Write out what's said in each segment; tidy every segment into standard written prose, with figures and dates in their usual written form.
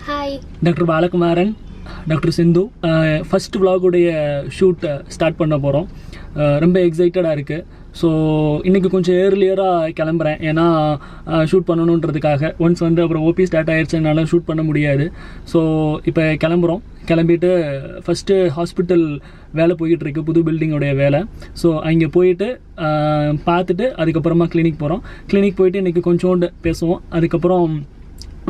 Hi, doctor Balakumaran, doctor சிந்து. First விலாகுடைய shoot start பண்ண போகிறோம். ரொம்ப எக்ஸைட்டடாக இருக்குது. ஸோ இன்றைக்கி கொஞ்சம் ஏர்லியராக கிளம்புறேன், ஏன்னா ஷூட் பண்ணணுன்றதுக்காக. ஒன்ஸ் வந்து அப்புறம் ஓபி ஸ்டார்ட் ஆகிடுச்சுனால ஷூட் பண்ண முடியாது. ஸோ இப்போ கிளம்பிட்டு ஃபஸ்ட்டு ஹாஸ்பிட்டல் வேலை போய்கிட்டுருக்கு, புது பில்டிங்கோடைய வேலை. ஸோ அங்கே போயிட்டு பார்த்துட்டு அதுக்கப்புறமா கிளினிக் போகிறோம். கிளினிக் போயிட்டு இன்றைக்கி கொஞ்சோண்டு பேசுவோம், அதுக்கப்புறம்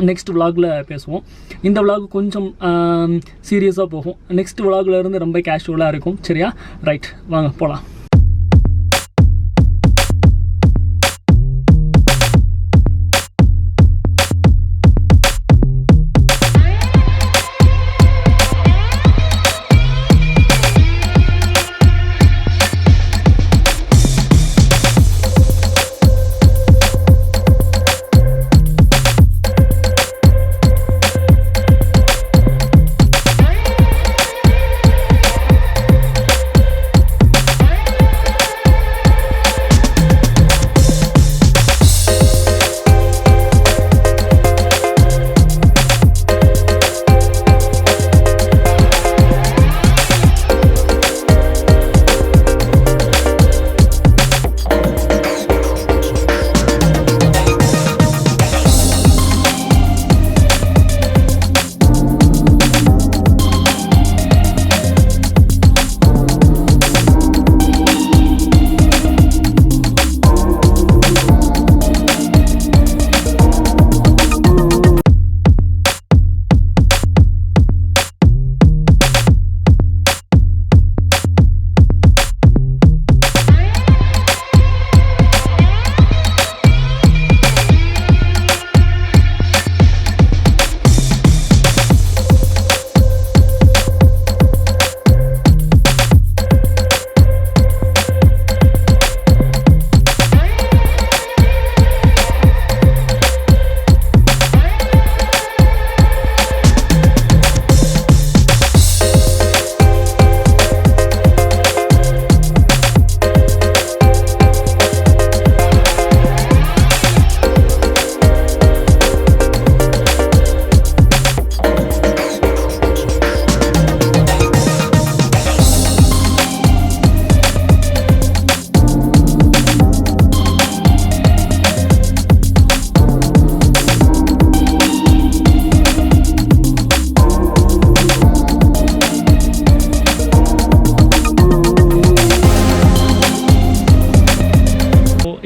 நெக்ஸ்ட் விலாகில் பேசுவோம். இந்த விலாக் கொஞ்சம் சீரியஸாக போகும், நெக்ஸ்ட் விலாகில் இருந்து ரொம்ப கேஷுவலாக இருக்கும். சரியா? ரைட், வாங்க போகலாம்.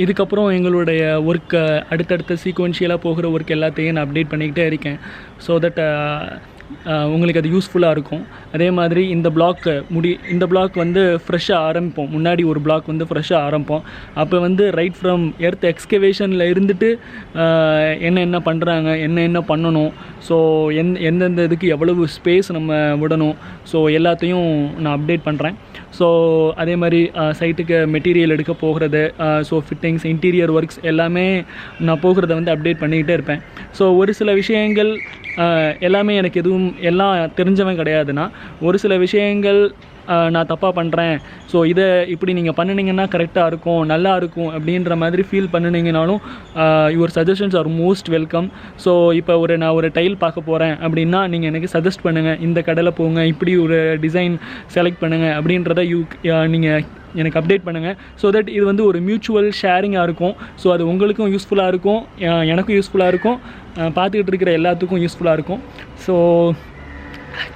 இதுக்கப்புறம் எங்களுடைய ஒர்க்கை அடுத்தடுத்த சீக்வென்ஷியலாக போகிற ஒர்க் எல்லாத்தையும் நான் அப்டேட் பண்ணிக்கிட்டே இருக்கேன். ஸோ தட் உங்களுக்கு அது யூஸ்ஃபுல்லாக இருக்கும். அதே மாதிரி இந்த பிளாக் வந்து ஃப்ரெஷ்ஷாக ஆரம்பிப்போம். முன்னாடி ஒரு பிளாக் வந்து ஃப்ரெஷ்ஷாக ஆரம்பிப்போம். அப்போ வந்து ரைட் ஃப்ரம் எர்த் எக்ஸ்கவேஷனில் இருந்துட்டு என்ன பண்ணுறாங்க, என்ன பண்ணணும், ஸோ எந்தெந்த இதுக்கு எவ்வளவு ஸ்பேஸ் நம்ம விடணும், ஸோ எல்லாத்தையும் நான் அப்டேட் பண்ணுறேன். ஸோ அதே மாதிரி சைட்டுக்கு மெட்டீரியல் எடுக்க போகிறது, ஸோ ஃபிட்டிங்ஸ், இன்டீரியர் ஒர்க்ஸ் எல்லாமே நான் போகிறத வந்து அப்டேட் பண்ணிக்கிட்டே இருப்பேன். ஸோ ஒரு சில விஷயங்கள் எல்லாமே எனக்கு எல்லாம் தெரிஞ்சவன் கிடையாதுன்னா, ஒரு சில விஷயங்கள் நான் தப்பாக பண்ணுறேன், ஸோ இதை இப்படி நீங்கள் பண்ணினீங்கன்னா கரெக்டாக இருக்கும், நல்லா இருக்கும் அப்படின்ற மாதிரி ஃபீல் பண்ணினீங்கனாலும் your suggestions are most welcome. So இப்போ நான் ஒரு டைல் பார்க்க போகிறேன் அப்படின்னா நீங்கள் எனக்கு சஜஸ்ட் பண்ணுங்கள், இந்த கடையில் போங்க, இப்படி ஒரு டிசைன் செலக்ட் பண்ணுங்கள் அப்படின்றத நீங்கள் எனக்கு அப்டேட் பண்ணுங்கள். ஸோ தட் இது வந்து ஒரு மியூச்சுவல் ஷேரிங்காக இருக்கும். ஸோ அது உங்களுக்கும் யூஸ்ஃபுல்லாக இருக்கும், எனக்கும் யூஸ்ஃபுல்லாக இருக்கும், பார்த்துக்கிட்டு இருக்கிற எல்லாத்துக்கும் யூஸ்ஃபுல்லாக இருக்கும். ஸோ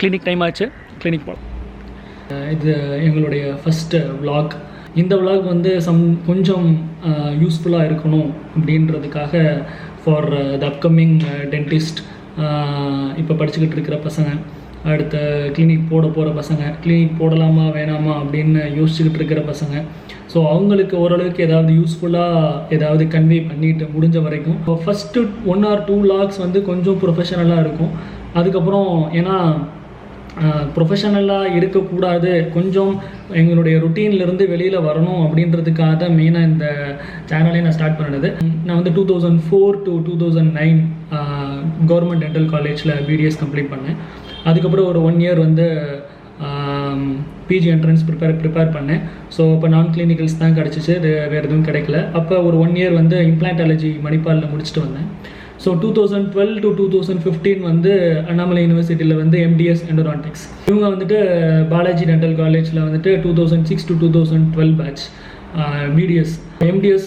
கிளினிக் டைம் ஆச்சு, கிளினிக் போகலாம். இது எங்களுடைய ஃபஸ்ட்டு விலாக். இந்த விலாக் வந்து கொஞ்சம் யூஸ்ஃபுல்லாக இருக்கணும் அப்படின்றதுக்காக ஃபார் த அப்கமிங் டென்டிஸ்ட், இப்போ படிச்சுக்கிட்டு இருக்கிற பசங்க, அடுத்த கிளினிக் போகிற பசங்க, கிளினிக் போடலாமா வேணாமா அப்படின்னு யோசிச்சுக்கிட்டு இருக்கிற பசங்க, ஸோ அவங்களுக்கு ஓரளவுக்கு ஏதாவது யூஸ்ஃபுல்லாக ஏதாவது கன்வே பண்ணிட்டு முடிஞ்ச வரைக்கும். ஃபஸ்ட்டு 1 or 2 லாக்ஸ் வந்து கொஞ்சம் ப்ரொஃபஷனலாக இருக்கும். அதுக்கப்புறம் ஏன்னா ப்ரொஃபஷனலாக இருக்கக்கூடாது, கொஞ்சம் எங்களுடைய ருட்டீன்லேருந்து வெளியில் வரணும் அப்படின்றதுக்காக தான் மெயினாக இந்த சேனலே நான் ஸ்டார்ட் பண்ணினது. நான் வந்து 2004 to 2009 கவர்மெண்ட் டென்டல் காலேஜில் பிடிஎஸ் கம்ப்ளீட் பண்ணேன். அதுக்கப்புறம் ஒரு 1 year வந்து பிஜி என்ட்ரன்ஸ் ப்ரிப்பேர் பண்ணேன். ஸோ இப்போ நான் கிளினிக்கல்ஸ் தான் கிடச்சிச்சு, வேறு எதுவும் கிடைக்கல. அப்போ ஒரு 1 year வந்து இம்ப்ளான்டாலஜி மணிப்பாலில் முடிச்சுட்டு வந்தேன். ஸோ 2012 to 2015 வந்து அண்ணாமலை யூனிவர்சிட்டியில் வந்து MDS எண்டோடான்டிக்ஸ். இவங்க வந்துட்டு பாலாஜி டென்டல் காலேஜில் வந்துட்டு 2006 to 2012 பேட்ச் BDS. MDS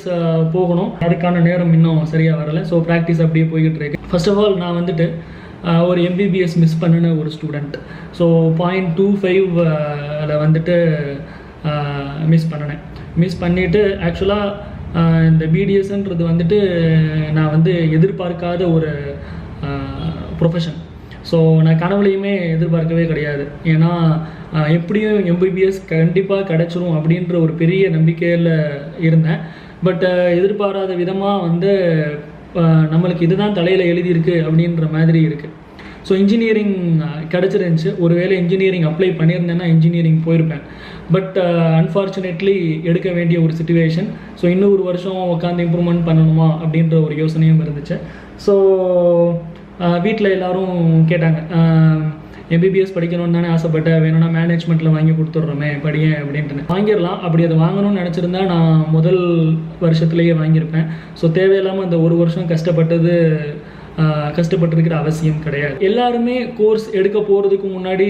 போகணும், அதுக்கான நேரம் இன்னும் சரியாக வரலை. ஸோ ப்ராக்டிஸ் அப்படியே போய்கிட்டு இருக்கு. ஃபர்ஸ்ட் ஆஃப் ஆல் நான் வந்துட்டு ஒரு MBBS மிஸ் பண்ணின ஒரு ஸ்டூடெண்ட். ஸோ 0.25 வந்துட்டு மிஸ் பண்ணிவிட்டு ஆக்சுவலாக இந்த BDSன்றது வந்துட்டு நான் வந்து எதிர்பார்க்காத ஒரு ப்ரொஃபஷன். ஸோ நான் கனவுலையுமே எதிர்பார்க்கவே கிடையாது. ஏன்னா எப்படியும் MBBS கண்டிப்பாக கிடச்சிரும் அப்படின்ற ஒரு பெரிய நம்பிக்கையில் இருந்தேன். பட் எதிர்பாராத விதமாக வந்து நம்மளுக்கு இதுதான் தலையில் எழுதியிருக்கு அப்படின்ற மாதிரி இருக்குது. ஸோ இன்ஜினியரிங் கிடச்சிருந்துச்சு. ஒருவேளை இன்ஜினியரிங் அப்ளை பண்ணியிருந்தேன்னா இன்ஜினியரிங் போயிருப்பேன். பட் அன்ஃபார்ச்சுனேட்லி எடுக்க வேண்டிய ஒரு சிச்சுவேஷன். ஸோ இன்னும் ஒரு வருஷம் உட்காந்து இம்ப்ரூவ்மெண்ட் பண்ணணுமா அப்படின்ற ஒரு யோசனையும் இருந்துச்சு. ஸோ வீட்டில் எல்லோரும் கேட்டாங்க, MBBS படிக்கணும்னு தானே ஆசைப்பட்டேன், வேணும்னா மேனேஜ்மெண்ட்டில் வாங்கி கொடுத்துட்றோமே படியேன் அப்படின்ட்டு. வாங்கிடலாம். அப்படி அதை வாங்கணும்னு நினச்சிருந்தா நான் முதல் வருஷத்துலேயே வாங்கியிருப்பேன். ஸோ தேவையில்லாமல் அந்த ஒரு வருஷம் கஷ்டப்பட்டிருக்கிற அவசியம் கிடையாது. எல்லாருமே கோர்ஸ் எடுக்க போகிறதுக்கு முன்னாடி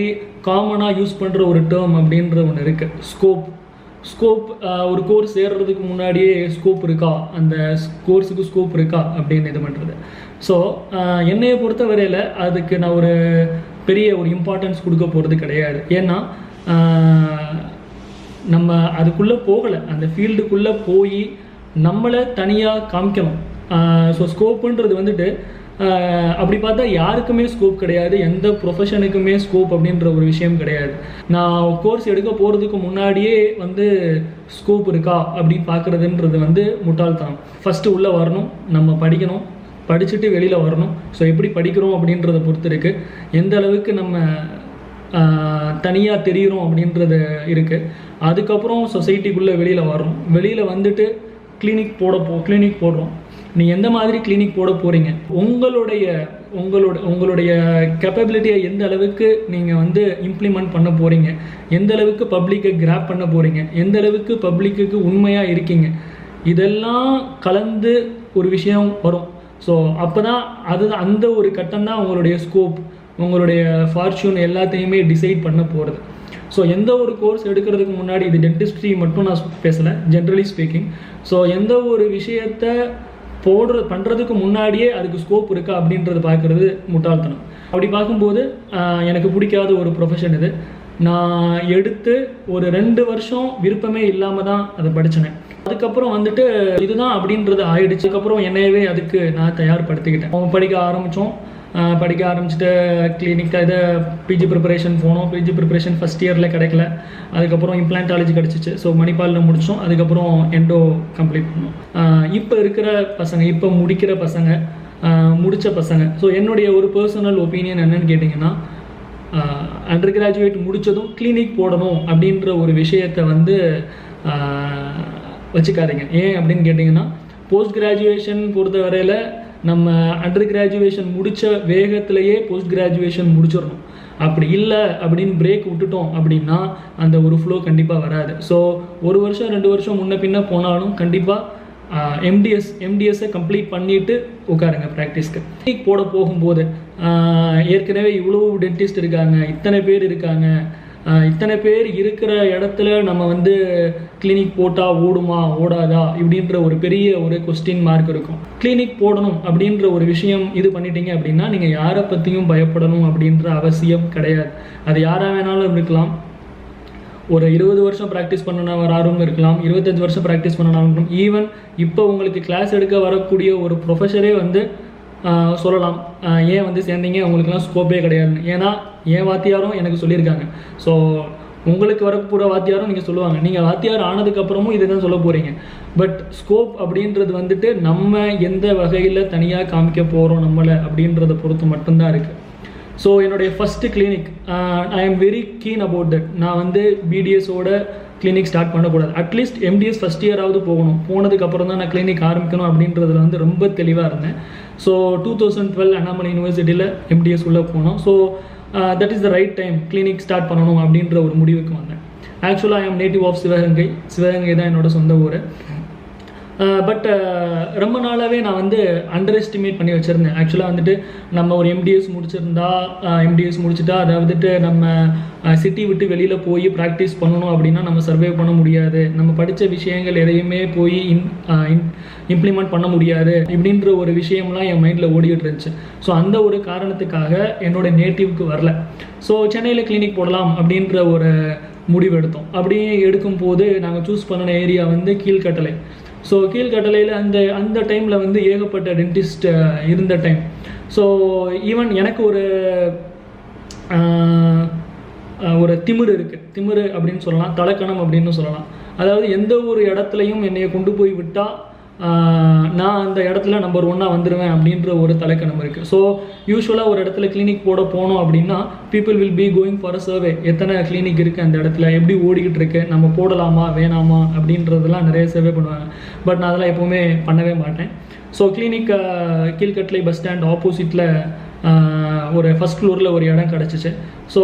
காமனாக யூஸ் பண்ணுற ஒரு டேர்ம் அப்படின்ற ஒன்று இருக்குது, ஸ்கோப். ஒரு கோர்ஸ் ஏறுறதுக்கு முன்னாடியே ஸ்கோப் இருக்கா, அந்த கோர்ஸுக்கு ஸ்கோப் இருக்கா அப்படின்னு இது பண்ணுறது. ஸோ என்னையை பொறுத்த வரையில் அதுக்கு நான் ஒரு பெரிய ஒரு இம்பார்ட்டன்ஸ் கொடுக்க போகிறது கிடையாது. ஏன்னா நம்ம அதுக்குள்ளே போகலை, அந்த ஃபீல்டுக்குள்ளே போய் நம்மளை தனியாக காமிக்கணும். ஸோ ஸ்கோப்புன்றது வந்துட்டு அப்படி பார்த்தா யாருக்குமே ஸ்கோப் கிடையாது, எந்த ப்ரொஃபஷனுக்குமே ஸ்கோப் அப்படின்ற ஒரு விஷயம் கிடையாது. நான் கோர்ஸ் எடுக்க போகிறதுக்கு முன்னாடியே வந்து ஸ்கோப் இருக்கா அப்படின்னு பார்க்குறதுன்றது வந்து முட்டாள்தனம். ஃபஸ்ட்டு உள்ளே வரணும், நம்ம படிக்கணும், படிச்சுட்டு வெளியில் வரணும். ஸோ எப்படி படிக்கிறோம் அப்படின்றத பொறுத்து இருக்குது, எந்த அளவுக்கு நம்ம தனியாக தெரிகிறோம் அப்படின்றது இருக்குது. அதுக்கப்புறம் சொசைட்டிக்குள்ளே வெளியில் வரணும். வெளியில் வந்துட்டு கிளினிக் போடுறோம். நீங்கள் எந்த மாதிரி கிளினிக் போட போகிறீங்க, உங்களுடைய கேப்பபிலிட்டியை எந்த அளவுக்கு நீங்கள் வந்து இம்ப்ளிமெண்ட் பண்ண போகிறீங்க, எந்த அளவுக்கு பப்ளிக்கை கிராப் பண்ண போகிறீங்க, எந்த அளவுக்கு பப்ளிக்கு உண்மையாக இருக்கீங்க, இதெல்லாம் கலந்து ஒரு விஷயம் வரும். ஸோ அப்போ தான் அந்த ஒரு கட்டம் தான் உங்களுடைய ஸ்கோப், உங்களுடைய ஃபார்ச்சூன் எல்லாத்தையுமே டிசைட் பண்ண போகிறது. ஸோ எந்த ஒரு கோர்ஸ் எடுக்கிறதுக்கு முன்னாடி, இது டென்டிஸ்ட்ரி மட்டும் நான் பேசலை, ஜென்ரலி ஸ்பீக்கிங். ஸோ எந்த ஒரு விஷயத்தை பண்ணுறதுக்கு முன்னாடியே அதுக்கு ஸ்கோப் இருக்கா அப்படின்றது பார்க்குறது முட்டாள்தனம். அப்படி பார்க்கும்போது எனக்கு பிடிக்காத ஒரு ப்ரொஃபஷன் இது. நான் எடுத்து ஒரு 2 வருஷம் விருப்பமே இல்லாமல் தான் அதை படித்தேன். அதுக்கப்புறம் வந்துட்டு இதுதான் அப்படின்றது ஆயிடுச்சு. அதுக்கப்புறம் என்னையவே அதுக்கு நான் தயார்படுத்திக்கிட்டேன். படிக்க ஆரம்பிச்சுட்டு கிளினிக்காக இதை பிஜி ப்ரிப்பரேஷன் போனோம். பிஜி ப்ரிப்பரேஷன் ஃபஸ்ட் இயரில் கிடைக்கல. அதுக்கப்புறம் இம்ப்ளான்டாலஜி கிடச்சிச்சு. ஸோ மணிப்பாலில் முடித்தோம். அதுக்கப்புறம் எண்டோ கம்ப்ளீட் பண்ணோம். இப்போ இருக்கிற பசங்க, இப்போ முடித்த பசங்க, ஸோ என்னுடைய ஒரு பர்சனல் ஒப்பீனியன் என்னன்னு கேட்டிங்கன்னா, அண்டர் கிராஜுவேட் முடித்ததும் கிளினிக் போடணும் அப்படின்ற ஒரு விஷயத்தை வந்து வச்சுக்காதீங்க. ஏன் அப்படின்னு கேட்டிங்கன்னா, போஸ்ட் கிராஜுவேஷன் பொறுத்த வரையில் நம்ம அண்டர் கிராஜுவேஷன் முடித்த வேகத்திலேயே போஸ்ட் கிராஜுவேஷன் முடிச்சிடணும். அப்படி இல்லை அப்படின்னு பிரேக் விட்டுட்டோம் அப்படின்னா அந்த ஒரு ஃப்ளோ கண்டிப்பாக வராது. ஸோ 1 வருஷம் 2 வருஷம் முன்ன பின்ன போனாலும் கண்டிப்பாக MDSஐ கம்ப்ளீட் பண்ணிவிட்டு உட்காருங்க ப்ராக்டிஸ்க்கு. கிளினிக் போட போகும்போது ஏற்கனவே இவ்வளோ டென்டிஸ்ட் இருக்காங்க, இத்தனை பேர் இருக்கிற இடத்துல நம்ம வந்து கிளினிக் போட்டால் ஓடுமா ஓடாதா இப்படின்ற ஒரு பெரிய ஒரு கொஸ்டின் மார்க் இருக்கும். கிளினிக் போடணும் அப்படின்ற ஒரு விஷயம் இது பண்ணிட்டீங்க அப்படின்னா நீங்கள் யாரை பற்றியும் பயப்படணும் அப்படின்ற அவசியம் கிடையாது. அது யாராக வேணாலும் இருக்கலாம். ஒரு 20 வருஷம் ப்ராக்டிஸ் பண்ணவராரும் இருக்கலாம், 25 வருஷம் ப்ராக்டிஸ் பண்ணனாலும் இருக்கலாம். ஈவன் இப்போ உங்களுக்கு கிளாஸ் எடுக்க வரக்கூடிய ஒரு ப்ரொஃபஸரே வந்து சொல்லலாம், ஏன் வந்து சேர்ந்தீங்க, உங்களுக்குலாம் ஸ்கோப்பே கிடையாதுன்னு. ஏன்னா என் வாத்தியாரும் எனக்கு சொல்லியிருக்காங்க. ஸோ உங்களுக்கு வரக்கூட வாத்தியாரும் நீங்கள் சொல்லுவாங்க, நீங்கள் வாத்தியார் ஆனதுக்கப்புறமும் இதை தான் சொல்ல போகிறீங்க. பட் ஸ்கோப் அப்படின்றது வந்துட்டு நம்ம எந்த வகையில் தனியாக காமிக்க போகிறோம் நம்மளை அப்படின்றத பொறுத்து மட்டும்தான் இருக்குது. ஸோ என்னுடைய first clinic I am very keen about that. நான் வந்து BDSஓட கிளினிக் ஸ்டார்ட் பண்ணக்கூடாது, அட்லீஸ்ட் MDS ஃபஸ்ட் இயராவது போனதுக்கப்புறம் தான் நான் கிளினிக் ஆரம்பிக்கணும் அப்படின்றதுல வந்து ரொம்ப தெளிவாக இருந்தேன். ஸோ 2012 அண்ணாமலை யூனிவர்சிட்டியில் MDS உள்ளே போனோம். So that is the right time clinic start பண்ணணும் அப்படின்ற ஒரு முடிவுக்கு வந்தேன். ஆக்சுவலாக I am native of Sivaganga தான் என்னோட சொந்த ஊர். பட் ரொம்ப நாளாகவே நான் வந்து அண்டர் எஸ்டிமேட் பண்ணி வச்சுருந்தேன். ஆக்சுவலாக வந்துட்டு நம்ம ஒரு எம்டிஎஸ் முடிச்சுட்டா அதை வந்துட்டு நம்ம சிட்டி விட்டு வெளியில் போய் ப்ராக்டிஸ் பண்ணணும் அப்படின்னா நம்ம சர்வே பண்ண முடியாது, நம்ம படித்த விஷயங்கள் எதையுமே போய் இம்ப்ளிமெண்ட் பண்ண முடியாது இப்படின்ற ஒரு விஷயம்லாம் என் மைண்டில் ஓடிக்கிட்டு இருந்துச்சு. ஸோ அந்த ஒரு காரணத்துக்காக என்னோடய நேட்டிவ்க்கு வரல. ஸோ சென்னையில் கிளினிக் போடலாம் அப்படின்ற ஒரு முடிவு எடுத்தோம். அப்படியே எடுக்கும்போது நாங்கள் சூஸ் பண்ணின ஏரியா வந்து கீழ்கட்டளை. ஸோ கீழ்கட்டளையில் அந்த டைமில் வந்து ஏகப்பட்ட டென்டிஸ்ட் இருந்த டைம். ஸோ ஈவன் எனக்கு ஒரு திமிரு அப்படின்னு சொல்லலாம், தலைக்கணம் அப்படின்னு சொல்லலாம். அதாவது எந்த ஒரு இடத்துலையும் என்னைய கொண்டு போய் விட்டால் நான் அந்த இடத்துல நம்பர் 1 வந்துடுவேன் அப்படின்ற ஒரு தலைக்கணம் இருக்குது. ஸோ யூஸ்வலாக ஒரு இடத்துல கிளினிக் போனோம் அப்படின்னா people will be going for a survey. எத்தனை கிளினிக் இருக்குது அந்த இடத்துல, எப்படி ஓடிக்கிட்டு இருக்கு, நம்ம போடலாமா வேணாமா அப்படின்றதெல்லாம் நிறைய சர்வே பண்ணுவாங்க. பட் நான் அதெல்லாம் எப்போவுமே பண்ணவே மாட்டேன். So clinic Keelkattalai bus stand ஆப்போசிட்டில் ஒரு ஃபஸ்ட் ஃப்ளோரில் ஒரு இடம் கிடச்சிச்சு. ஸோ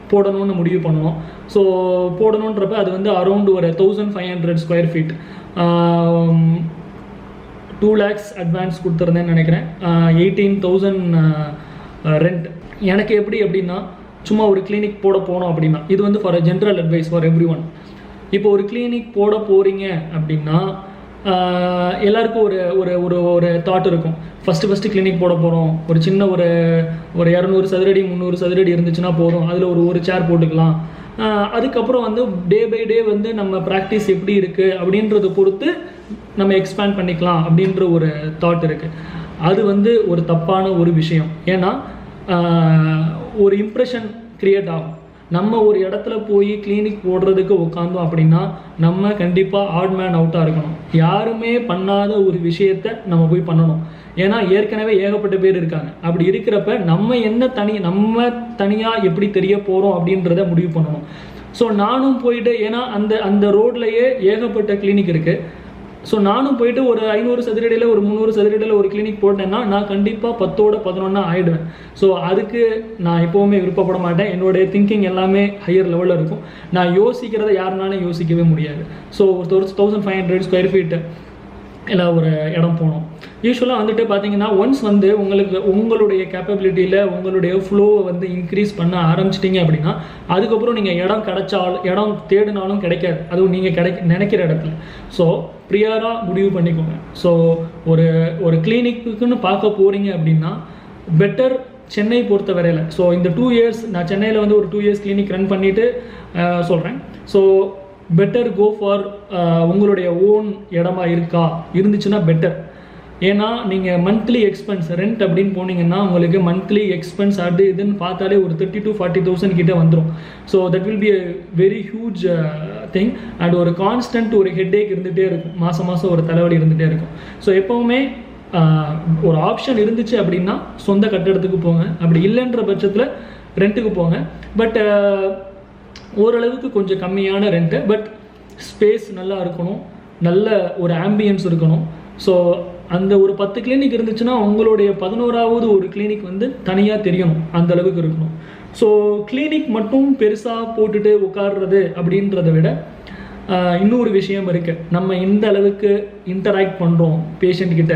போடணும்னு முடிவு பண்ணணும். ஸோ போடணுன்றப்ப அது வந்து அரௌண்ட் ஒரு 1500 ஸ்கொயர் ஃபீட், 2 lakhs அட்வான்ஸ் கொடுத்துருந்தேன்னு நினைக்கிறேன். 18,000 ரெண்ட். எனக்கு எப்படின்னா சும்மா ஒரு கிளினிக் போனோம் அப்படின்னா இது வந்து for a general advice for every one. இப்போ ஒரு கிளினிக் போட போகிறீங்க அப்படின்னா எல்லாருக்கும் ஒரு தாட் இருக்கும். ஃபஸ்ட்டு கிளினிக் போட போகிறோம், ஒரு சின்ன ஒரு 200 சதுரடி 300 சதுரடி இருந்துச்சுன்னா போதும், அதில் ஒரு சேர் போட்டுக்கலாம். அதுக்கப்புறம் வந்து டே பை டே வந்து நம்ம ப்ராக்டிஸ் எப்படி இருக்குது அப்படின்றத பொறுத்து நம்ம எக்ஸ்பேண்ட் பண்ணிக்கலாம் அப்படின்ற ஒரு தாட் இருக்குது. அது வந்து ஒரு தப்பான ஒரு விஷயம். ஏன்னா ஒரு இம்ப்ரெஷன் க்ரியேட் ஆகும். நம்ம ஒரு இடத்துல போய் கிளினிக் போடுறதுக்கு உட்காந்தோம் அப்படின்னா நம்ம கண்டிப்பாக ஆட் மேன் அவுட்டாக இருக்கணும். யாருமே பண்ணாத ஒரு விஷயத்தை நம்ம போய் பண்ணணும். ஏன்னா ஏற்கனவே ஏகப்பட்ட பேர் இருக்காங்க. அப்படி இருக்கிறப்ப நம்ம தனியாக எப்படி தெரிய போகிறோம் அப்படின்றத முடிவு பண்ணணும். ஸோ நானும் போயிட்டு, ஏன்னா அந்த ரோட்லேயே ஏகப்பட்ட கிளினிக் இருக்குது. ஸோ நானும் போயிட்டு ஒரு 500 சதுரடியில் ஒரு 300 சதுரடியில் ஒரு கிளினிக் போட்டேன்னா நான் கண்டிப்பாக 10ஓட 11 ஆகிடுவேன். ஸோ அதுக்கு நான் எப்போவுமே விருப்பப்பட மாட்டேன். என்னுடைய திங்கிங் எல்லாமே ஹையர் லெவலில் இருக்கும். நான் யோசிக்கிறத யாருனாலும் யோசிக்கவே முடியாது. ஸோ ஒரு 1500 ஸ்கொயர் ஃபீட்டு இல்லை ஒரு இடம் போனோம். யூஸ்வலாக வந்துட்டு பார்த்தீங்கன்னா ஒன்ஸ் வந்து உங்களுடைய கேப்பபிலிட்டியில் உங்களுடைய ஃப்ளோவை வந்து இன்க்ரீஸ் பண்ண ஆரம்பிச்சிட்டிங்க அப்படின்னா அதுக்கப்புறம் நீங்கள் இடம் தேடினாலும் கிடைக்காது. அதுவும் நீங்கள் நினைக்கிற இடத்துல. ஸோ ப்ரியாராக முடிவு பண்ணிக்கோங்க. ஸோ ஒரு கிளினிக்குன்னு பார்க்க போகிறீங்க அப்படின்னா பெட்டர் சென்னை பொறுத்த வரையில். ஸோ இந்த 2 years நான் சென்னையில் வந்து ஒரு 2 years கிளினிக் ரன் பண்ணிவிட்டு சொல்கிறேன். ஸோ பெட்டர் கோ ஃபார் உங்களுடைய ஓன் இடமா இருந்துச்சுன்னா பெட்டர். ஏன்னா நீங்கள் மந்த்லி எக்ஸ்பென்ஸ் ரெண்ட் அப்படின்னு போனீங்கன்னா உங்களுக்கு மந்த்லி எக்ஸ்பென்ஸ் இதுன்னு பார்த்தாலே ஒரு 30,000 to 40,000 கிட்டே வந்துடும். So that will be a very huge thing. And ஒரு கான்ஸ்டன்ட் ஒரு ஹெட்டேக் இருந்துகிட்டே இருக்கும். மாதம் ஒரு தலைவலி இருந்துகிட்டே இருக்கும். ஸோ எப்போவுமே ஒரு ஆப்ஷன் இருந்துச்சு அப்படின்னா சொந்த கட்டடத்துக்கு போங்க. அப்படி இல்லைன்ற பட்சத்தில் ரெண்ட்டுக்கு போங்க. பட் ஓரளவுக்கு கொஞ்சம் கம்மியான ரெண்ட்டு, பட் ஸ்பேஸ் நல்லா இருக்கணும், நல்ல ஒரு ஆம்பியன்ஸ் இருக்கணும். ஸோ அந்த ஒரு 10 கிளினிக் இருந்துச்சுன்னா உங்களுடைய 11வது ஒரு கிளினிக் வந்து தனியாக தெரியணும், அந்த அளவுக்கு இருக்கணும். ஸோ கிளினிக் மட்டும் பெருசாக போட்டுட்டு உட்கார்றது அப்படின்றத விட இன்னொரு விஷயம் இருக்குது. நம்ம இந்த அளவுக்கு இன்டராக்ட் பண்ணுறோம் பேஷண்ட்கிட்ட.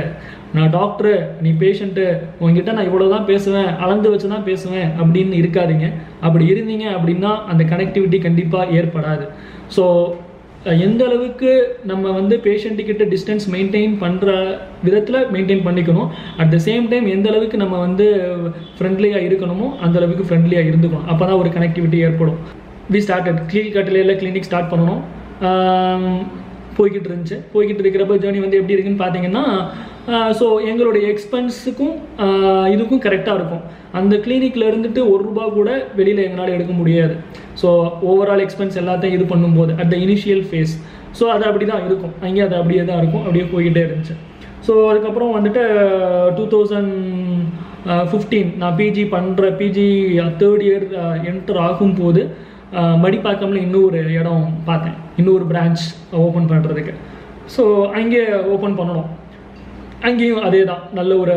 நான் டாக்டரு, நீ பேஷண்ட்டு, உங்ககிட்ட நான் இவ்வளோ தான் பேசுவேன், அளந்து வச்சு தான் பேசுவேன் அப்படின்னு இருக்காதீங்க. அப்படி இருந்தீங்க அப்படின்னா அந்த கனெக்டிவிட்டி கண்டிப்பாக ஏற்படாது. ஸோ எந்த அளவுக்கு நம்ம வந்து பேஷண்ட்டுக்கிட்ட டிஸ்டன்ஸ் மெயின்டைன் பண்ணுற விதத்தில் மெயின்டைன் பண்ணிக்கணும். அட் த சேம் டைம் எந்த அளவுக்கு நம்ம வந்து ஃப்ரெண்ட்லியாக இருக்கணுமோ அந்த அளவுக்கு ஃப்ரெண்ட்லியாக இருந்துக்கணும். அப்போ தான் ஒரு கனெக்டிவிட்டி ஏற்படும். வி ஸ்டார்டட் கீழ்கட்டளையில் கிளினிக் ஸ்டார்ட் பண்ணணும். போய்கிட்டு இருக்கிறப்ப ஜேர்னி வந்து எப்படி இருக்குன்னு பார்த்தீங்கன்னா, ஸோ எங்களுடைய எக்ஸ்பென்ஸுக்கும் இதுக்கும் கரெக்டாக இருக்கும். அந்த கிளினிக்கில் இருந்துட்டு ₹1 கூட வெளியில் எங்களால் எடுக்க முடியாது. ஸோ ஓவரால் எக்ஸ்பென்ஸ் எல்லாத்தையும் இது பண்ணும்போது at the initial face. So அது அப்படி தான் இருக்கும். அங்கேயே அது அப்படியே தான் இருக்கும். அப்படியே போய்கிட்டே இருந்துச்சு. ஸோ அதுக்கப்புறம் வந்துட்டு 2015 நான் பிஜி 3rd year என்டர் ஆகும்போது மடிப்பாக்கம்ல இன்னொரு இடம் பார்த்தேன், இன்னொரு பிரான்ச் ஓப்பன் பண்ணுறதுக்கு. ஸோ அங்கே ஓப்பன் பண்ணணும். அங்கேயும் அதே தான், நல்ல ஒரு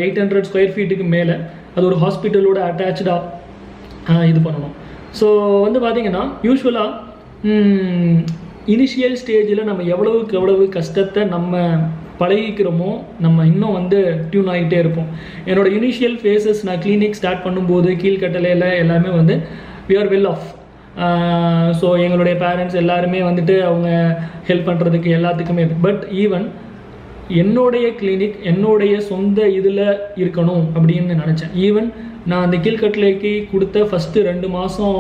800 ஸ்கொயர் ஃபீட்டுக்கு மேலே அது ஒரு ஹாஸ்பிட்டலோட அட்டாச்சாக இது பண்ணணும். ஸோ வந்து பார்த்திங்கன்னா யூஸ்வலாக இனிஷியல் ஸ்டேஜில் நம்ம எவ்வளவுக்கு எவ்வளவு கஷ்டத்தை நம்ம பழகிக்கிறோமோ நம்ம இன்னும் வந்து டியூன் ஆகிட்டே இருப்போம். என்னோடய இனிஷியல் ஃபேஸஸ் நான் கிளினிக் ஸ்டார்ட் பண்ணும்போது கீழ்கட்டளையில் எல்லாமே வந்து we are well off. So எங்களுடைய பேரண்ட்ஸ் எல்லாருமே வந்துட்டு அவங்க ஹெல்ப் பண்ணுறதுக்கு எல்லாத்துக்குமே. பட் ஈவன் என்னுடைய கிளினிக் என்னுடைய சொந்த இதில் இருக்கணும் அப்படின்னு நினச்சேன். ஈவன் நான் அந்த கீழ்கட்டளைக்கு கொடுத்த ஃபஸ்ட்டு 2 மாதம்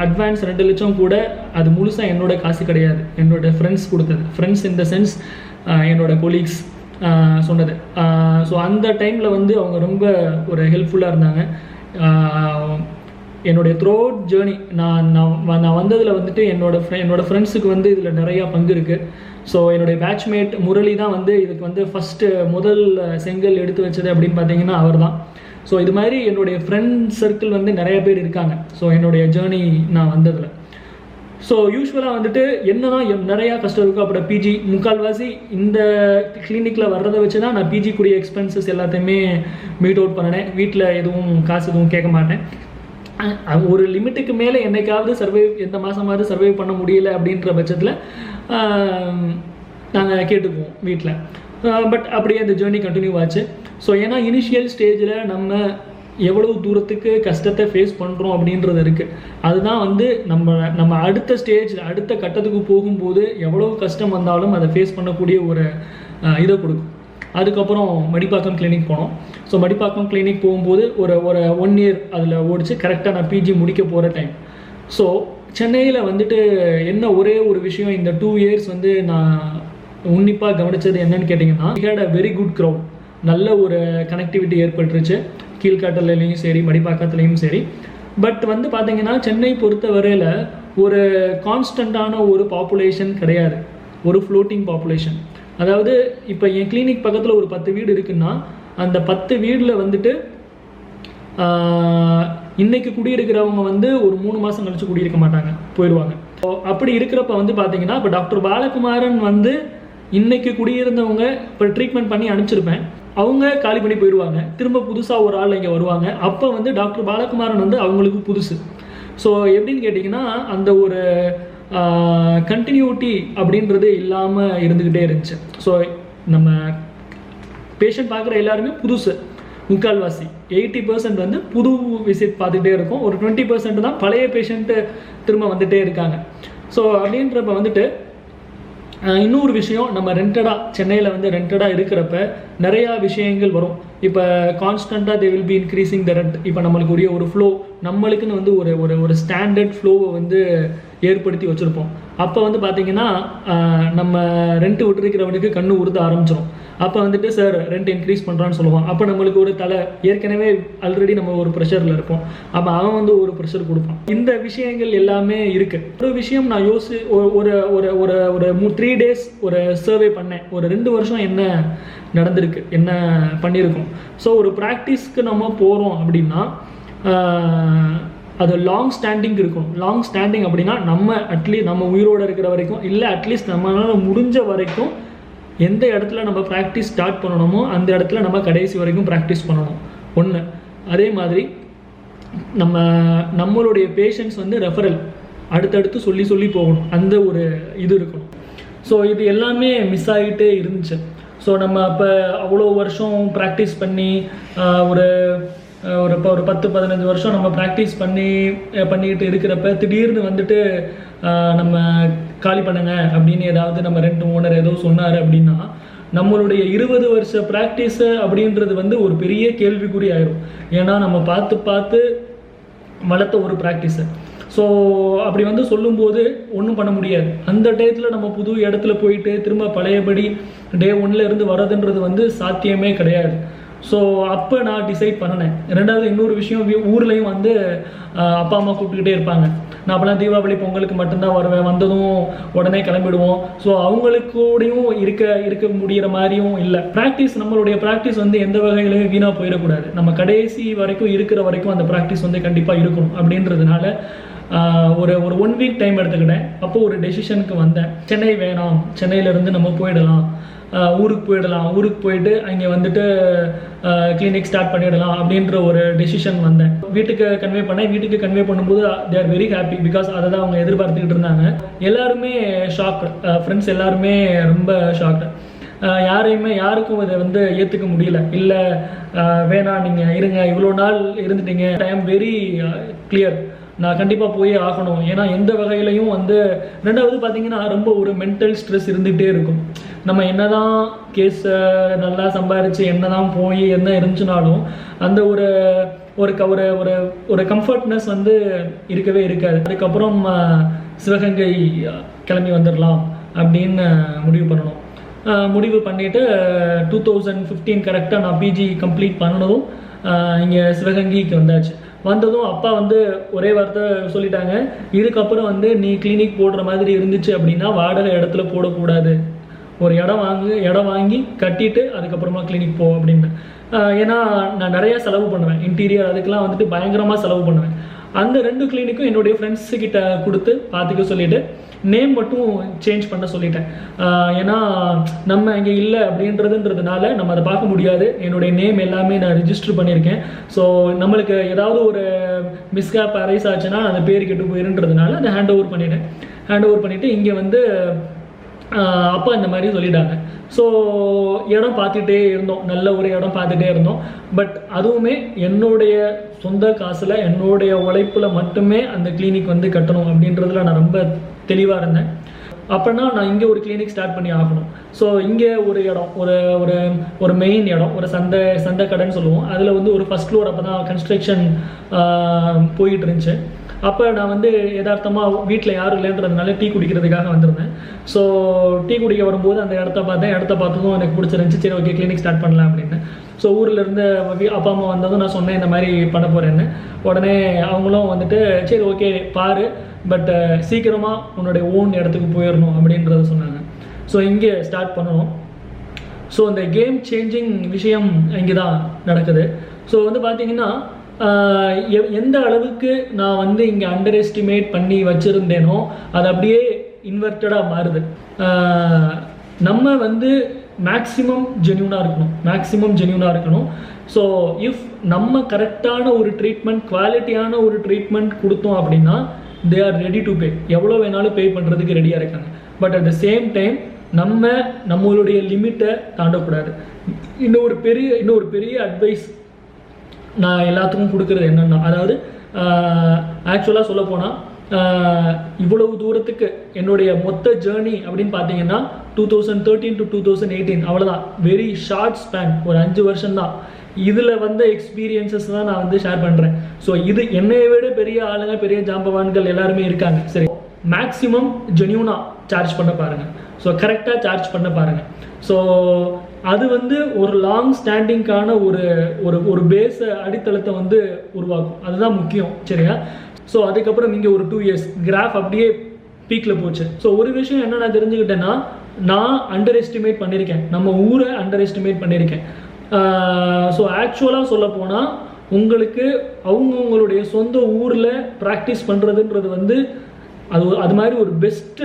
அட்வான்ஸ் 2 லட்சம் கூட அது முழுசாக என்னோட காசு கிடையாது, என்னோடய ஃப்ரெண்ட்ஸ் கொடுத்தது. ஃப்ரெண்ட்ஸ் இன் த சென்ஸ் என்னோட கொலீக்ஸ் சொன்னது. ஸோ அந்த டைமில் வந்து அவங்க ரொம்ப ஒரு ஹெல்ப்ஃபுல்லாக இருந்தாங்க. என்னுடைய த்ரோட் ஜேர்னி நான் வந்ததில் வந்துட்டு என்னோடய ஃப்ரெண்ட்ஸுக்கு வந்து இதில் நிறையா பங்கு இருக்குது. ஸோ என்னுடைய பேட்ச்மேட் முரளி தான் வந்து இதுக்கு வந்து முதல் செங்கல் எடுத்து வச்சது அப்படின்னு பார்த்தீங்கன்னா அவர் தான். ஸோ இது மாதிரி என்னுடைய ஃப்ரெண்ட் சர்க்கிள் வந்து நிறைய பேர் இருக்காங்க. ஸோ என்னுடைய ஜேர்னி நான் வந்ததில் ஸோ யூஸ்வலாக வந்துட்டு என்னதான் நிறையா கஷ்டம் இருக்கும். அப்புறம் பிஜி முக்கால்வாசி இந்த கிளினிக்கில் வர்றதை வச்சு தான் நான் பிஜிக்குரிய எக்ஸ்பென்சஸ் எல்லாத்தையுமே மீட் அவுட் பண்ணினேன். வீட்டில் காசு எதுவும் கேட்க மாட்டேன். ஒரு லிமிட்டுக்கு மேலே என்னைக்காவது எந்த மாதமாவது சர்வை பண்ண முடியலை அப்படின்ற பட்சத்தில் நாங்கள் கேட்டுக்குவோம் வீட்டில். பட் அப்படியே அந்த ஜேர்னி கண்டினியூ ஆச்சு. ஸோ ஏன்னா இனிஷியல் ஸ்டேஜில் நம்ம எவ்வளவு தூரத்துக்கு கஷ்டத்தை ஃபேஸ் பண்ணுறோம் அப்படின்றது இருக்குது. அதுதான் வந்து நம்ம அடுத்த ஸ்டேஜ் அடுத்த கட்டத்துக்கு போகும்போது எவ்வளவு கஷ்டம் வந்தாலும் அதை ஃபேஸ் பண்ணக்கூடிய ஒரு இதை கொடுக்கும். அதுக்கப்புறம் மடிப்பாக்கம் கிளினிக் போனோம். ஸோ மடிப்பாக்கம் கிளினிக் போகும்போது ஒரு 1 இயர் அதில் ஓடிச்சு. கரெக்டாக நான் பிஜி முடிக்க போகிற டைம். ஸோ சென்னையில் வந்துட்டு என்ன ஒரே ஒரு விஷயம் இந்த 2 இயர்ஸ் வந்து நான் உன்னிப்பாக கவனித்தது என்னன்னு கேட்டிங்கன்னா, we had a very good crowd. நல்ல ஒரு கனெக்டிவிட்டி ஏற்பட்டுருச்சு கீழ்காட்டலையும் சரி மடிப்பாக்கத்துலேயும் சரி. பட் வந்து பார்த்திங்கன்னா சென்னை பொறுத்த வரையில் ஒரு கான்ஸ்டண்ட்டான ஒரு பாப்புலேஷன் கிடையாது, ஒரு ஃப்ளோட்டிங் பாப்புலேஷன். அதாவது இப்போ என் கிளினிக் பக்கத்தில் ஒரு 10 வீடு இருக்குன்னா அந்த 10 வீடில் வந்துட்டு இன்றைக்கி குடியிருக்கிறவங்க வந்து ஒரு 3 மாதம் கழிச்சு குடியிருக்க மாட்டாங்க, போயிடுவாங்க. அப்படி இருக்கிறப்ப வந்து பார்த்திங்கன்னா இப்போ டாக்டர் பாலகுமாரன் வந்து இன்றைக்கி குடியிருந்தவங்க இப்போ ட்ரீட்மெண்ட் பண்ணி அனுப்பிச்சிருப்பேன், அவங்க காலி பண்ணி போயிடுவாங்க. திரும்ப புதுசாக ஒரு ஆள் இங்கே வருவாங்க. அப்போ வந்து டாக்டர் பாலகுமாரன் வந்து அவங்களுக்கு புதுசு. ஸோ எப்படின்னு கேட்டிங்கன்னா அந்த ஒரு கண்டினியூட்டி அப்படின்றது இல்லாமல் இருந்துக்கிட்டே இருந்துச்சு. ஸோ நம்ம பேஷண்ட் பார்க்குற எல்லாருமே புதுசு. முக்கால்வாசி 80% வந்து புது விசிட் பார்த்துக்கிட்டே இருக்கும். ஒரு 20% தான் பழைய பேஷண்ட்டு திரும்ப வந்துகிட்டே இருக்காங்க. ஸோ அப்படின்றப்ப வந்துட்டு இன்னொரு விஷயம், நம்ம சென்னையில் வந்து ரெண்டடாக இருக்கிறப்ப நிறையா விஷயங்கள் வரும். இப்போ கான்ஸ்டண்ட்டாக they will be increasing the rent. இப்போ நம்மளுக்கு உரிய ஒரு ஃப்ளோ, நம்மளுக்குன்னு வந்து ஒரு ஸ்டாண்டர்ட் ஃப்ளோவை வந்து ஏற்படுத்தி வச்சுருப்போம். அப்போ வந்து பார்த்திங்கன்னா நம்ம ரெண்ட் விட்டுருக்கிறவனுக்கு கண்ணு உறுத்த ஆரம்பிச்சிடும். அப்போ வந்துட்டு சார் ரெண்ட் இன்க்ரீஸ் பண்ணுறான்னு சொல்லுவான். அப்போ நம்மளுக்கு ஒரு ஏற்கனவே ஆல்ரெடி நம்ம ஒரு ப்ரெஷரில் இருப்போம். அப்போ அவன் வந்து ஒரு ப்ரெஷர் கொடுப்பான். இந்த விஷயங்கள் எல்லாமே இருக்குது. ஒரு விஷயம் நான் ஒரு 3 days ஒரு சர்வே பண்ணேன். ஒரு 2 வருஷம் என்ன நடந்திருக்கு, என்ன பண்ணியிருக்கோம். ஸோ ஒரு ப்ராக்டிஸ்க்கு நம்ம போகிறோம் அப்படின்னா அது லாங் ஸ்டாண்டிங் இருக்கணும். லாங் ஸ்டாண்டிங் அப்படின்னா நம்ம உயிரோடு இருக்கிற வரைக்கும், இல்லை அட்லீஸ்ட் நம்மளால் முடிஞ்ச வரைக்கும் எந்த இடத்துல நம்ம ப்ராக்டிஸ் ஸ்டார்ட் பண்ணணுமோ அந்த இடத்துல நம்ம கடைசி வரைக்கும் ப்ராக்டிஸ் பண்ணணும் ஒன்று. அதே மாதிரி நம்மளுடைய பேஷண்ட்ஸ் வந்து ரெஃபரல் அடுத்தடுத்து சொல்லி போகணும், அந்த ஒரு இது இருக்கணும். ஸோ இது எல்லாமே மிஸ் ஆகிட்டே இருந்துச்சு. ஸோ நம்ம அப்போ அவ்வளோ வருஷம் ப்ராக்டிஸ் பண்ணி ஒரு 10-15 வருஷம் நம்ம ப்ராக்டிஸ் பண்ணிக்கிட்டு இருக்கிறப்ப திடீர்னு வந்துட்டு நம்ம காலி பண்ணுங்க அப்படின்னு ஏதாவது நம்ம ரெண்ட் ஓனர் ஏதோ சொன்னார் அப்படின்னா நம்மளுடைய 20 வருஷ ப்ராக்டிஸு அப்படின்றது வந்து ஒரு பெரிய கேள்விக்குறி ஆயிரும். ஏன்னா நம்ம பார்த்து வளர்த்த ஒரு ப்ராக்டிஸு. ஸோ அப்படி வந்து சொல்லும்போது ஒன்றும் பண்ண முடியாது. அந்த டயத்தில் நம்ம புது இடத்துல போயிட்டு திரும்ப பழையபடி டே 1ல் இருந்து வர்றதுன்றது வந்து சாத்தியமே கிடையாது. ஸோ அப்போ நான் டிசைட் பண்ணினேன். ரெண்டாவது இன்னொரு விஷயம், ஊர்லேயும் வந்து அப்பா அம்மா கூப்பிட்டுக்கிட்டே இருப்பாங்க. நான் அப்போலாம் தீபாவளி பொங்கலுக்கு மட்டும்தான் வருவேன், வந்ததும் உடனே கிளம்பிடுவோம். ஸோ அவங்களுக்கூடையும் இருக்க முடிகிற மாதிரியும் இல்லை. நம்மளுடைய ப்ராக்டிஸ் வந்து எந்த வகையிலையும் வீணாக போயிடக்கூடாது. நம்ம கடைசி வரைக்கும் இருக்கிற வரைக்கும் அந்த ப்ராக்டிஸ் வந்து கண்டிப்பாக இருக்கணும். அப்படின்றதுனால ஒரு 1 வீக் டைம் எடுத்துக்கிட்டேன். அப்போது ஒரு டெசிஷனுக்கு வந்தேன், சென்னை வேணாம், சென்னையிலேருந்து நம்ம போயிடலாம் ஊருக்கு போயிடலாம், ஊருக்கு போயிட்டு அங்கே வந்துட்டு கிளினிக் ஸ்டார்ட் பண்ணிடலாம் அப்படின்ற ஒரு டெசிஷன் வந்தேன். வீட்டுக்கு கன்வே பண்ணேன். வீட்டுக்கு கன்வே பண்ணும்போது they are very happy, because அதை தான் அவங்க எதிர்பார்த்துக்கிட்டு இருந்தாங்க. எல்லாருமே ஷாக்டு, ஃப்ரெண்ட்ஸ் எல்லாருமே ரொம்ப ஷாக்டு. யாருக்கும் இதை வந்து ஏற்றுக்க முடியல. இல்லை வேணாம், நீங்கள் இருங்க, இவ்வளோ நாள் இருந்துட்டீங்க, ஐ ஆம் வெரி கிளியர், நான் கண்டிப்பாக போய் ஆகணும். ஏன்னா எந்த வகையிலையும் வந்து ரெண்டாவது பார்த்தீங்கன்னா ரொம்ப ஒரு மென்டல் ஸ்ட்ரெஸ் இருந்துகிட்டே இருக்கும். நம்ம என்னதான் கேஸை நல்லா சம்பாரித்து என்னதான் போய் என்ன இருந்துச்சுனாலும் அந்த ஒரு ஒரு ஒரு ஒரு கம்ஃபர்ட்னஸ் வந்து இருக்கவே இருக்காது. அதுக்கப்புறம் சிவகங்கை கிளம்பி வந்துடலாம் அப்படின்னு முடிவு பண்ணணும். முடிவு பண்ணிவிட்டு 2015 கரெக்டாக நான் பிஜி கம்ப்ளீட் பண்ணதும் இங்கே சிவகங்கைக்கு வந்தாச்சு. வந்ததும் அப்பா வந்து ஒரே வார்த்தை சொல்லிட்டாங்க, இதுக்கப்புறம் வந்து நீ கிளினிக் போடுற மாதிரி இருந்துச்சு அப்படின்னா வாடகை இடத்துல போடக்கூடாது, ஒரு இடம் வாங்கி கட்டிட்டு அதுக்கப்புறமா கிளினிக் போ அப்படின்னு. ஏன்னா நான் நிறைய செலவு பண்ணுவேன், இன்டீரியர் அதுக்கெல்லாம் வந்துட்டு பயங்கரமாக செலவு பண்ணுவேன். அந்த 2 கிளினிக்கும் என்னுடைய ஃப்ரெண்ட்ஸுக்கிட்ட கொடுத்து பார்த்துக்க சொல்லிவிட்டு நேம் மட்டும் சேஞ்ச் பண்ண சொல்லிட்டேன். ஏன்னா நம்ம இங்கே இல்லை அப்படின்றதுனால நம்ம அதை பார்க்க முடியாது. என்னுடைய நேம் எல்லாமே நான் ரிஜிஸ்டர் பண்ணியிருக்கேன். ஸோ நம்மளுக்கு ஏதாவது ஒரு மிஸ்கேப் அரைஸ் ஆச்சுன்னா அந்த பேர் கெட்டு போயிருன்றதுனால அதை ஹேண்ட் ஓவர் பண்ணிவிட்டு இங்கே வந்து அப்பா இந்த மாதிரி சொல்லிட்டாங்க. ஸோ இடம் பார்த்துட்டே இருந்தோம், நல்ல ஒரு இடம் பார்த்துட்டே இருந்தோம். பட் அதுவுமே என்னுடைய சொந்த காசில் என்னுடைய உழைப்பில் மட்டுமே அந்த கிளினிக் வந்து கட்டணும் அப்படின்றதுல நான் ரொம்ப தெளிவாக இருந்தேன். அப்படின்னா நான் இங்கே ஒரு கிளினிக் ஸ்டார்ட் பண்ணி ஆகணும். ஸோ இங்கே ஒரு இடம், ஒரு மெயின் இடம், ஒரு சந்தை கடைன்னு சொல்லுவோம். அதில் வந்து ஒரு ஃபஸ்ட் ஃப்ளோர் அப்போ தான் கன்ஸ்ட்ரக்ஷன் போயிட்டு இருந்துச்சு. அப்போ நான் வந்து யதார்த்தமாக வீட்டில் யாரும் இல்லைன்றதுனால டீ குடிக்கிறதுக்காக வந்திருந்தேன். ஸோ டீ குடிக்க வரும்போது அந்த இடத்த பார்த்ததும் எனக்கு பிடிச்சிருந்துச்சி. சரி, ஓகே, கிளினிக் ஸ்டார்ட் பண்ணலாம் அப்படின்னு. ஸோ ஊரில் இருந்து அப்பா அம்மா வந்ததும் நான் சொன்னேன் இந்த மாதிரி பண்ண போகிறேன்னு. உடனே அவங்களும் வந்துட்டு சரி ஓகே பாரு, பட் சீக்கிரமாக உன்னுடைய ஓன் இடத்துக்கு போயிடணும் அப்படின்றத சொன்னாங்க. ஸோ இங்கே ஸ்டார்ட் பண்ணணும். ஸோ அந்த கேம் சேஞ்சிங் விஷயம் இங்கே தான் நடக்குது. ஸோ வந்து பார்த்தீங்கன்னா எந்த அளவுக்கு நான் வந்து இங்கே அண்டர் எஸ்டிமேட் பண்ணி வச்சுருந்தேனோ அது அப்படியே இன்வெர்ட்டடாக மாறுது. நம்ம வந்து மேக்ஸிமம் ஜென்யூனாக இருக்கணும். ஸோ இஃப் நம்ம கரெக்டான ஒரு ட்ரீட்மெண்ட், குவாலிட்டியான ஒரு ட்ரீட்மெண்ட் கொடுத்தோம் அப்படின்னா they are ready to pay, எவ்வளோ வேணாலும் பே பண்ணுறதுக்கு ரெடியாக இருக்காங்க. But at the same time நம்மளுடைய லிமிட்டை தாண்டக்கூடாது. இன்னொரு பெரிய அட்வைஸ் நான் எல்லாத்துக்கும் கொடுக்குறது என்னென்னா, அதாவது ஆக்சுவலாக சொல்ல போனால் இவ்வளவு தூரத்துக்கு என்னுடைய மொத்த ஜேர்னி அப்படின்னு பார்த்தீங்கன்னா 2013 to 2018 அவ்வளோதான். வெரி ஷார்ட் ஸ்பேன், ஒரு 5 வருஷம்தான். இதில் வந்த எக்ஸ்பீரியன்சஸ் தான் நான் வந்து ஷேர் பண்ணுறேன். ஸோ இது என்னையை விட பெரிய ஆளுங்க, பெரிய ஜாம்பவான்கள் எல்லாருமே இருக்காங்க. சரி, மேக்ஸிமம் ஜென்யூனாக சார்ஜ் பண்ண பாருங்கள். ஸோ கரெக்டாக சார்ஜ் பண்ண பாருங்கள். ஸோ அது வந்து ஒரு லாங் ஸ்டாண்டிங்கான ஒரு பேஸை, அடித்தளத்தை வந்து உருவாக்கும். அதுதான் முக்கியம், சரியா? ஸோ அதுக்கப்புறம் இங்கே ஒரு 2 years கிராஃப் அப்படியே பீக்கில் போச்சு. ஸோ ஒரு விஷயம் என்ன நான் தெரிஞ்சுக்கிட்டேன்னா, நான் அண்டர் எஸ்டிமேட் பண்ணியிருக்கேன், நம்ம ஊரை அண்டர் எஸ்டிமேட் பண்ணியிருக்கேன். ஸோ ஆக்சுவலாக சொல்ல போனால் உங்களுக்கு அவங்கவுங்களுடைய சொந்த ஊரில் ப்ராக்டிஸ் பண்ணுறதுன்றது வந்து அது மாதிரி ஒரு பெஸ்ட்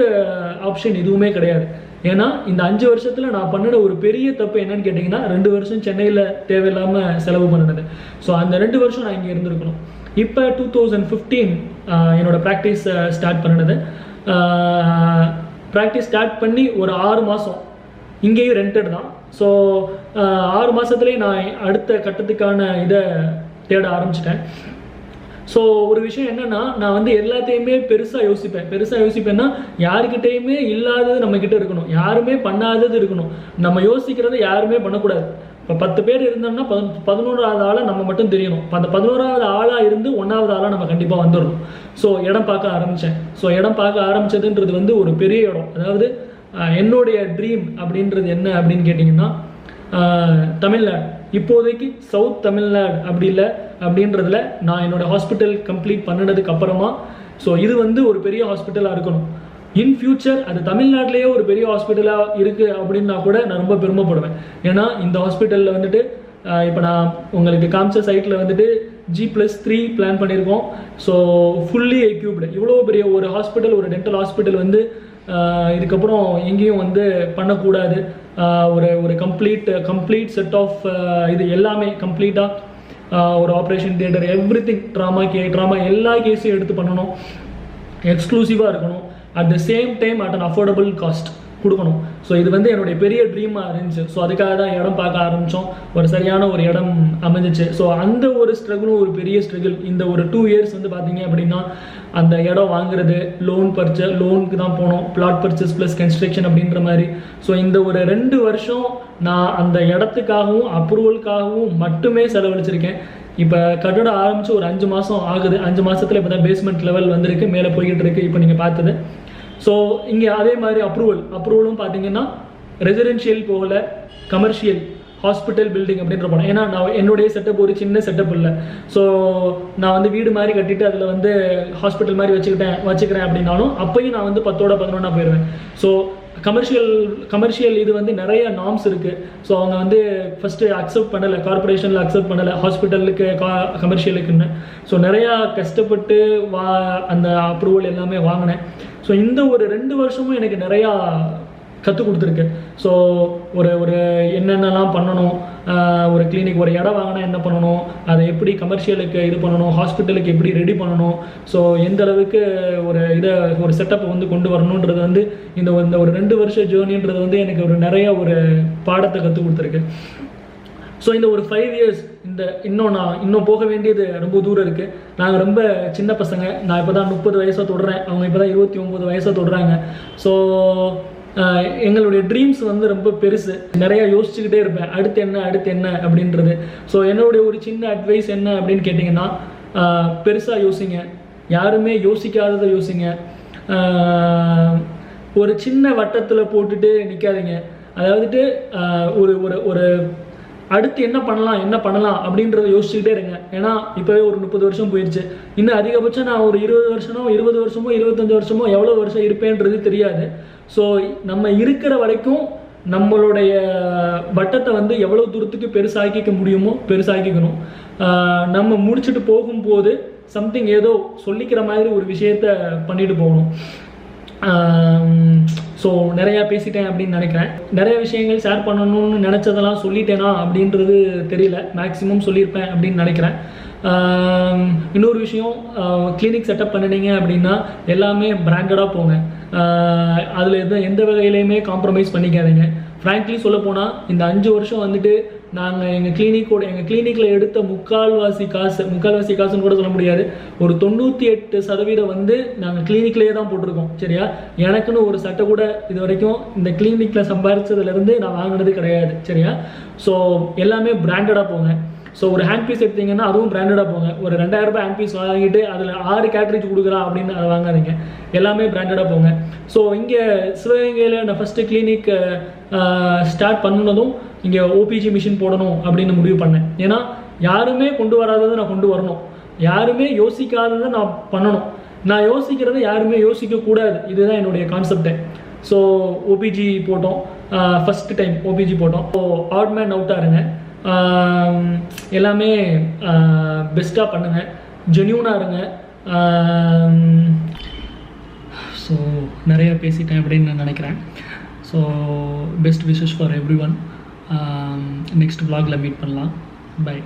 ஆப்ஷன் எதுவுமே கிடையாது. ஏன்னா இந்த 5 வருஷத்தில் நான் பண்ணின ஒரு பெரிய தப்பு என்னன்னு கேட்டிங்கன்னா, 2 வருஷம் சென்னையில் தேவையில்லாமல் செலவு பண்ணினது. ஸோ அந்த 2 வருஷம் நான் இங்கே இருந்திருக்கணும். இப்போ 2015 என்னோட ப்ராக்டிஸ் ஸ்டார்ட் பண்ணினது. ப்ராக்டிஸ் ஸ்டார்ட் பண்ணி ஒரு 6 மாதம் இங்கேயும் ரெண்டட் தான். ஸோ 6 மாதத்துலேயே நான் அடுத்த கட்டத்துக்கான இதை தேட ஆரம்பிச்சிட்டேன். ஸோ ஒரு விஷயம் என்னென்னா, நான் வந்து எல்லாத்தையுமே பெருசாக யோசிப்பேன்னா யாருக்கிட்டையுமே இல்லாதது நம்மக்கிட்ட இருக்கணும், யாருமே பண்ணாதது இருக்கணும். நம்ம யோசிக்கிறத யாருமே பண்ணக்கூடாது. இப்போ 10 பேர் இருந்தோம்னா 11வது ஆளாக நம்ம மட்டும் தெரியணும். அந்த 11வது ஆளாக இருந்து 1வது ஆளாக நம்ம கண்டிப்பாக வந்துடணும். ஸோ இடம் பார்க்க ஆரம்பித்தேன். ஸோ இடம் பார்க்க ஆரம்பித்ததுன்றது வந்து ஒரு பெரிய இடம். அதாவது என்னுடைய ட்ரீம் அப்படின்றது என்ன அப்படின்னு கேட்டிங்கன்னா, தமிழ்நாடு, இப்போதைக்கு சவுத் தமிழ்நாடு அப்படி இல்லை அப்படின்றதுல நான் என்னோடய ஹாஸ்பிட்டல் கம்ப்ளீட் பண்ணினதுக்கு அப்புறமா, ஸோ இது வந்து ஒரு பெரிய ஹாஸ்பிட்டலாக இருக்கணும். இன் ஃபியூச்சர் அது தமிழ்நாட்டிலேயே ஒரு பெரிய ஹாஸ்பிட்டலாக இருக்குது அப்படின்னா கூட நான் ரொம்ப பெருமைப்படுவேன். ஏன்னா இந்த ஹாஸ்பிட்டலில் வந்துட்டு இப்போ நான் உங்களுக்கு காமிச்ச சைட்டில் வந்துட்டு G+3 பிளான் பண்ணியிருக்கோம். So fully equipped. இவ்வளோ பெரிய ஒரு ஹாஸ்பிட்டல், ஒரு டென்டல் ஹாஸ்பிட்டல் வந்து இதுக்கப்புறம் எங்கேயும் வந்து பண்ணக்கூடாது. ஒரு ஒரு கம்ப்ளீட் செட் ஆஃப் இது எல்லாமே கம்ப்ளீட்டாக ஒரு ஆப்ரேஷன் தியேட்டர் எவ்ரிதிங் ட்ராமா எல்லா கேஸையும் எடுத்து பண்ணணும், எக்ஸ்க்ளூசிவாக இருக்கணும், at the same time at an affordable cost கொடுக்கணும். ஸோ இது வந்து என்னுடைய பெரிய ட்ரீமாக இருந்துச்சு. ஸோ அதுக்காக தான் இடம் பார்க்க ஆரம்பித்தோம். ஒரு சரியான ஒரு இடம் அமைஞ்சிச்சு. ஸோ அந்த ஒரு ஸ்ட்ரகிளும் ஒரு பெரிய ஸ்ட்ரகிள். இந்த ஒரு 2 இயர்ஸ் வந்து பார்த்தீங்க அப்படின்னா அந்த இடம் வாங்குறது, லோனுக்கு தான் போனோம், பிளாட் பர்ச்சேஸ் ப்ளஸ் கன்ஸ்ட்ரக்ஷன் அப்படின்ற மாதிரி. ஸோ இந்த ஒரு 2 வருஷம் நான் அந்த இடத்துக்காகவும் அப்ரூவலுக்காகவும் மட்டுமே செலவழிச்சிருக்கேன். இப்போ கட்டடம் ஆரம்பித்து ஒரு 5 மாதம் ஆகுது. 5 மாதத்தில் இப்போ தான் பேஸ்மெண்ட் லெவல் வந்திருக்கு, மேலே போய்கிட்டு இருக்குது இப்போ நீங்கள் பார்த்தது. ஸோ இங்கே அதே மாதிரி அப்ரூவலும் பார்த்தீங்கன்னா ரெசிடென்ஷியல் போகல, கமர்ஷியல் ஹாஸ்பிட்டல் பில்டிங் அப்படின்ற போனேன். ஏன்னா நான் என்னுடைய செட்டப் ஒரு சின்ன செட்டப் இல்லை. ஸோ நான் வந்து வீடு மாதிரி கட்டிட்டு அதில் வந்து ஹாஸ்பிட்டல் மாதிரி வச்சுக்கிறேன் அப்படின்னாலும் அப்பையும் நான் வந்து 10ஓட 11 போயிடுவேன். ஸோ கமர்ஷியல் இது வந்து நிறைய நார்ம்ஸ் இருக்குது. ஸோ அவங்க வந்து ஃபஸ்ட்டு அக்செப்ட் பண்ணலை, கார்பரேஷனில் அக்செப்ட் பண்ணலை ஹாஸ்பிட்டலுக்கு கமர்ஷியலுக்குன்னு. ஸோ நிறையா கஷ்டப்பட்டு அந்த அப்ரூவல் எல்லாமே வாங்கினேன். ஸோ இந்த ஒரு 2 வருஷமும் எனக்கு நிறையா கற்றுக் கொடுத்துருக்கு. ஸோ ஒரு என்னென்னலாம் பண்ணணும், ஒரு கிளினிக் ஒரு இடம் வாங்கினா என்ன பண்ணணும், அதை எப்படி கமர்ஷியலுக்கு இது பண்ணணும், ஹாஸ்பிட்டலுக்கு எப்படி ரெடி பண்ணணும், ஸோ எந்த அளவுக்கு ஒரு செட்டப்பை வந்து கொண்டு வரணுன்றது வந்து இந்த ஒரு 2 வருஷ ஜேர்னின்றது வந்து எனக்கு நிறைய ஒரு பாடத்தை கற்றுக் கொடுத்துருக்கு. ஸோ இந்த ஒரு 5 இயர்ஸ் இன்னும் போக வேண்டியது ரொம்ப தூரம் இருக்குது. நாங்கள் ரொம்ப சின்ன பசங்க. நான் இப்போ தான் 30 வயசை தொடுறேன், அவங்க இப்போ தான் 29 வயசை தொடுறாங்க. ஸோ எங்களுடைய ட்ரீம்ஸ் வந்து ரொம்ப பெருசு. நிறையா யோசிச்சுக்கிட்டே இருப்பேன், அடுத்து என்ன அப்படின்றது. ஸோ என்னுடைய ஒரு சின்ன அட்வைஸ் என்ன அப்படின்னு கேட்டிங்கன்னா, பெருசாக யோசிங்க, யாருமே யோசிக்காததை யோசிங்க. ஒரு சின்ன வட்டத்தில் போட்டுட்டு நிற்காதீங்க. அதாவது ஒரு அடுத்து என்ன பண்ணலாம் அப்படின்றத யோசிச்சுக்கிட்டே இருங்க. ஏன்னா இப்போவே ஒரு 30 வருஷம் போயிடுச்சு. இன்னும் அதிகபட்சம் நான் ஒரு 20 வருஷமோ 25 வருஷமோ எவ்வளோ வருஷம் இருப்பேன்றது தெரியாது. ஸோ நம்ம இருக்கிற வரைக்கும் நம்மளுடைய வட்டத்தை வந்து எவ்வளோ தூரத்துக்கு பெருசாக்கிக்க முடியுமோ பெருசாக்கிக்கணும். நம்ம முடிச்சுட்டு போகும்போது சம்திங் ஏதோ சொல்லிக்கிற மாதிரி ஒரு விஷயத்த பண்ணிட்டு போகணும். ஸோ நிறையா பேசிட்டேன் அப்படின்னு நினைக்கிறேன். நிறைய விஷயங்கள் ஷேர் பண்ணணும்னு நினச்சதெல்லாம் சொல்லிட்டேனா அப்படின்றது தெரியல. மேக்ஸிமம் சொல்லியிருப்பேன் அப்படின்னு நினைக்கிறேன். இன்னொரு விஷயம், கிளினிக் செட்டப் பண்ணினீங்க அப்படின்னா எல்லாமே பிராண்டடாக போங்க. அதில் எந்த வகையிலையுமே காம்ப்ரமைஸ் பண்ணிக்காதீங்க. ஃப்ராங்க்லி சொல்லப்போனால் இந்த 5 வருஷம் வந்துட்டு நாங்கள் எங்கள் கிளினிக்கில் எடுத்த முக்கால்வாசி காசுன்னு கூட சொல்ல முடியாது, ஒரு 98% வந்து நாங்கள் கிளினிக்லேயே தான் போட்டிருக்கோம். சரியா? எனக்குன்னு ஒரு சட்டை கூட இது வரைக்கும் இந்த கிளினிக்கில் சம்பாதிச்சதுலேருந்து நான் வாங்கினது கிடையாது. சரியா? ஸோ எல்லாமே பிராண்டடாக போங்க. ஸோ ஒரு ஹேண்ட் பீஸ் எடுத்தீங்கன்னா அதுவும் பிராண்டடாக போங்க. ஒரு 2000 ரூபாய் ஹேண்ட் பீஸ் வாங்கிட்டு அதில் 6 கேட்ரேஜ் கொடுக்குறான் அப்படின்னு அதை வாங்காதீங்க. எல்லாமே பிராண்டடாக போங்க. ஸோ இங்கே சிவகங்கையில் நான் ஃபஸ்ட்டு கிளினிக் ஸ்டார்ட் பண்ணினதும் இங்கே ஓபிஜி மிஷின் போடணும் அப்படின்னு முடிவு பண்ணேன். ஏன்னா யாருமே கொண்டு வராததை நான் கொண்டு வரணும், யாருமே யோசிக்காததை நான் பண்ணணும், நான் யோசிக்கிறத யாருமே யோசிக்கக்கூடாது. இதுதான் என்னுடைய கான்செப்டே. ஸோ ஓபிஜி போட்டோம், ஃபஸ்ட்டு டைம் ஓபிஜி போட்டோம். ஸோ ஆட் மேன் அவுட்டாக இருங்க, எல்லாமே பெஸ்ட்டாக பண்ணுங்கள், ஜென்யூனாக இருங்க. ஸோ நிறைய பேசிட்டேன் அப்படின்னு நான் நினைக்கிறேன். So best wishes for everyone. Next vlogல மீட் பண்ணலாம். பை.